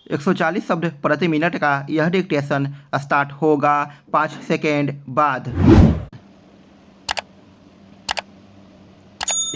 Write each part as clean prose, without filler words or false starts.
140 शब्द प्रति मिनट का यह डिक्टेशन स्टार्ट होगा 5 सेकेंड बाद।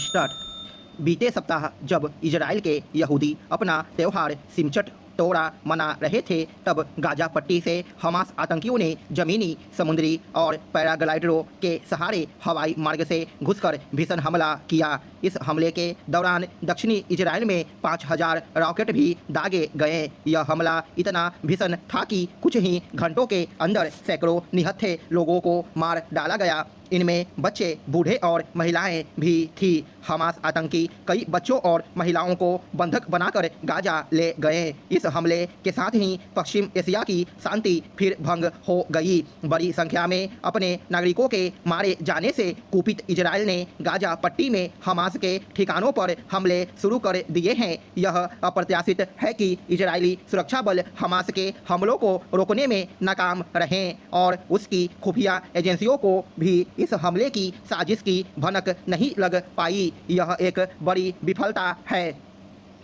स्टार्ट। बीते सप्ताह जब इजराइल के यहूदी अपना त्यौहार सिमचट तोड़ा मना रहे थे, तब गाजा पट्टी से हमास आतंकियों ने जमीनी, समुद्री और पैराग्लाइडरों के सहारे हवाई मार्ग से घुसकर भीषण हमला किया। इस हमले के दौरान दक्षिणी इजराइल में 5000 रॉकेट भी दागे गए। यह हमला इतना भीषण था कि कुछ ही घंटों के अंदर सैकड़ों निहत्थे लोगों को मार डाला गया। इनमें बच्चे, बूढ़े और महिलाएं भी थी। हमास आतंकी कई बच्चों और महिलाओं को बंधक बनाकर गाजा ले गए। इस हमले के साथ ही पश्चिम एशिया की शांति फिर भंग हो गई। बड़ी संख्या में अपने नागरिकों के मारे जाने से कुपित इजराइल ने गाजा पट्टी में हमास के ठिकानों पर हमले शुरू कर दिए हैं। यह अप्रत्याशित है कि इजरायली सुरक्षा बल हमास के हमलों को रोकने में नाकाम रहे और उसकी खुफिया एजेंसियों को भी इस हमले की साजिश की भनक नहीं लग पाई। यह एक बड़ी विफलता है।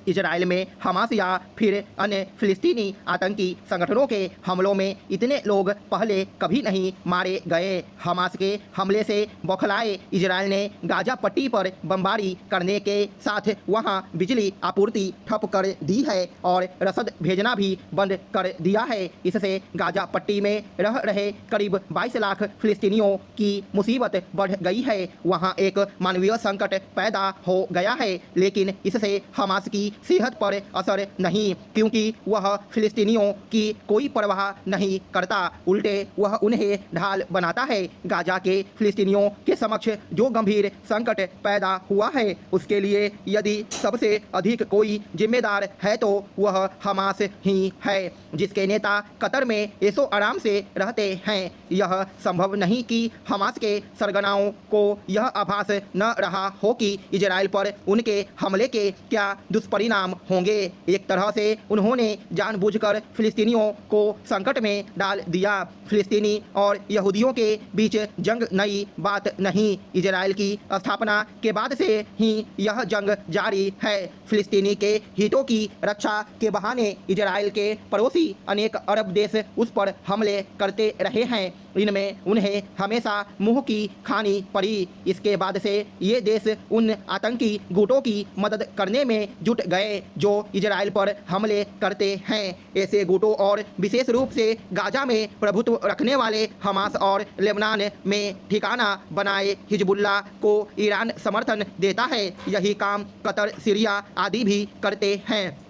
इजराइल में हमास या फिर अन्य फिलिस्तीनी आतंकी संगठनों के हमलों में इतने लोग पहले कभी नहीं मारे गए। हमास के हमले से बौखलाए इजराइल ने गाजा पट्टी पर बमबारी करने के साथ वहां बिजली आपूर्ति ठप कर दी है और रसद भेजना भी बंद कर दिया है। इससे गाजा पट्टी में रह रहे करीब 22 लाख फिलिस्तीनियों की मुसीबत बढ़ गई है। वहां एक मानवीय संकट पैदा हो गया है, लेकिन इससे हमास की सेहत पर असर नहीं, क्योंकि वह फिलिस्तीनियों की कोई परवाह नहीं करता। उल्टे वह उन्हें ढाल बनाता है। गाजा के फिलिस्तीनियों के समक्ष जो गंभीर संकट पैदा हुआ है, उसके लिए यदि सबसे अधिक कोई जिम्मेदार है तो वह हमास ही है, जिसके नेता कतर में ऐशो आराम से रहते हैं। यह संभव नहीं कि हमास के सरगनाओं को यह आभास न रहा हो कि इजराइल पर उनके हमले के क्या दुष्परिणाम होंगे। एक तरह से उन्होंने जानबूझकर फिलिस्तीनियों को संकट में डाल दिया। फिलिस्तीनी और यहूदियों के बीच जंग नई बात नहीं। इजराइल की स्थापना के बाद से ही यह जंग जारी है। फिलिस्तीनी के हितों की रक्षा के बहाने इजराइल के पड़ोसी अनेक अरब देश उस पर हमले करते रहे हैं। इनमें उन्हें हमेशा मुंह की खानी पड़ी। इसके बाद से ये देश उन आतंकी गुटों की मदद करने में जुट गए जो इजराइल पर हमले करते हैं। ऐसे गुटों और विशेष रूप से गाजा में प्रभुत्व रखने वाले हमास और लेबनान में ठिकाना बनाए हिजबुल्लाह को ईरान समर्थन देता है। यही काम कतर, सीरिया आदि भी करते हैं।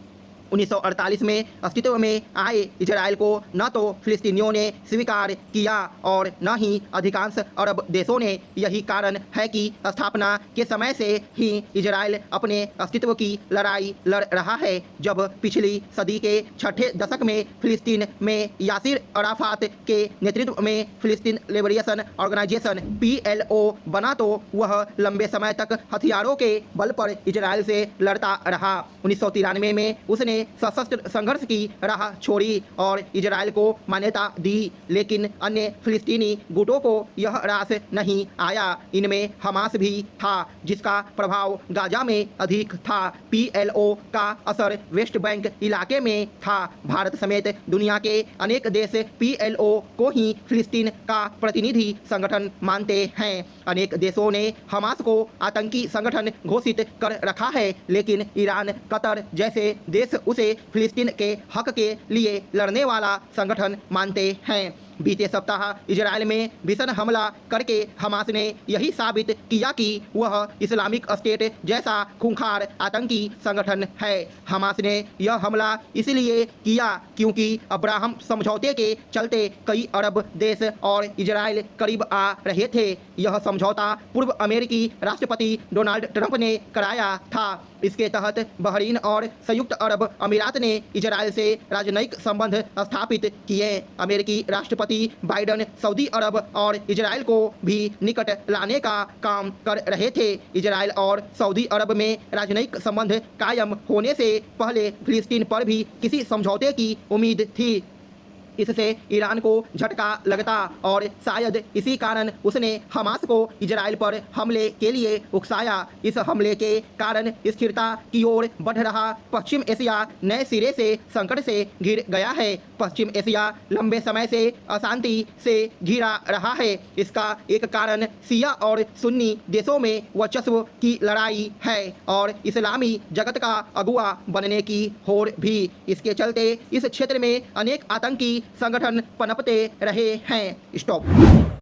1948 में अस्तित्व में आए इजराइल को न तो फिलिस्तीनियों ने स्वीकार किया और न ही अधिकांश अरब देशों ने। यही कारण है कि स्थापना के समय से ही इजराइल अपने अस्तित्व की लड़ाई लड़ रहा है। जब पिछली सदी के छठे दशक में फिलिस्तीन में यासिर अराफात के नेतृत्व में फिलिस्तीन लिबरेशन ऑर्गेनाइजेशन PLO बना, तो वह लंबे समय तक हथियारों के बल पर इजराइल से लड़ता रहा। 1993 में उसने सशस्त्र संघर्ष की राह छोड़ी और इजराइल को मान्यता दी, लेकिन अन्य फिलिस्तीनी गुटों को यह रास नहीं आया। इनमें हमास भी था, जिसका प्रभाव गाजा में अधिक था। PLO का असर वेस्ट बैंक इलाके में था। भारत समेत दुनिया के अनेक देश PLO को ही फिलिस्तीन का प्रतिनिधि संगठन मानते हैं। अनेक देशों ने हमास को आतंकी संगठन घोषित कर रखा है, लेकिन ईरान, कतर जैसे देश उसे फिलिस्तीन के हक के लिए लड़ने वाला संगठन मानते हैं। बीते सप्ताह इजराइल में भीषण हमला करके हमास ने यही साबित किया कि वह इस्लामिक स्टेट जैसा खूंखार आतंकी संगठन है। हमास ने यह हमला इसलिए किया क्योंकि अब्राहम समझौते के चलते कई अरब देश और इजराइल करीब आ रहे थे। यह समझौता पूर्व अमेरिकी राष्ट्रपति डोनाल्ड ट्रंप ने कराया था। इसके तहत बहरीन और संयुक्त अरब अमीरात ने इजराइल से राजनयिक संबंध स्थापित किए। अमेरिकी राष्ट्रपति बाइडन सऊदी अरब और इजराइल को भी निकट लाने का काम कर रहे थे। इजराइल और सऊदी अरब में राजनयिक संबंध कायम होने से पहले फिलिस्तीन पर भी किसी समझौते की उम्मीद थी। इससे ईरान को झटका लगता और शायद इसी कारण उसने हमास को इजराइल पर हमले के लिए उकसाया। इस हमले के कारण स्थिरता की ओर बढ़ रहा पश्चिम एशिया नए सिरे से संकट से घिर गया है। पश्चिम एशिया लंबे समय से अशांति से घिरा रहा है। इसका एक कारण शिया और सुन्नी देशों में वर्चस्व की लड़ाई है और इस्लामी जगत का अगुआ बनने की होड़ भी। इसके चलते इस क्षेत्र में अनेक आतंकी संगठन पनपते रहे हैं। स्टॉप।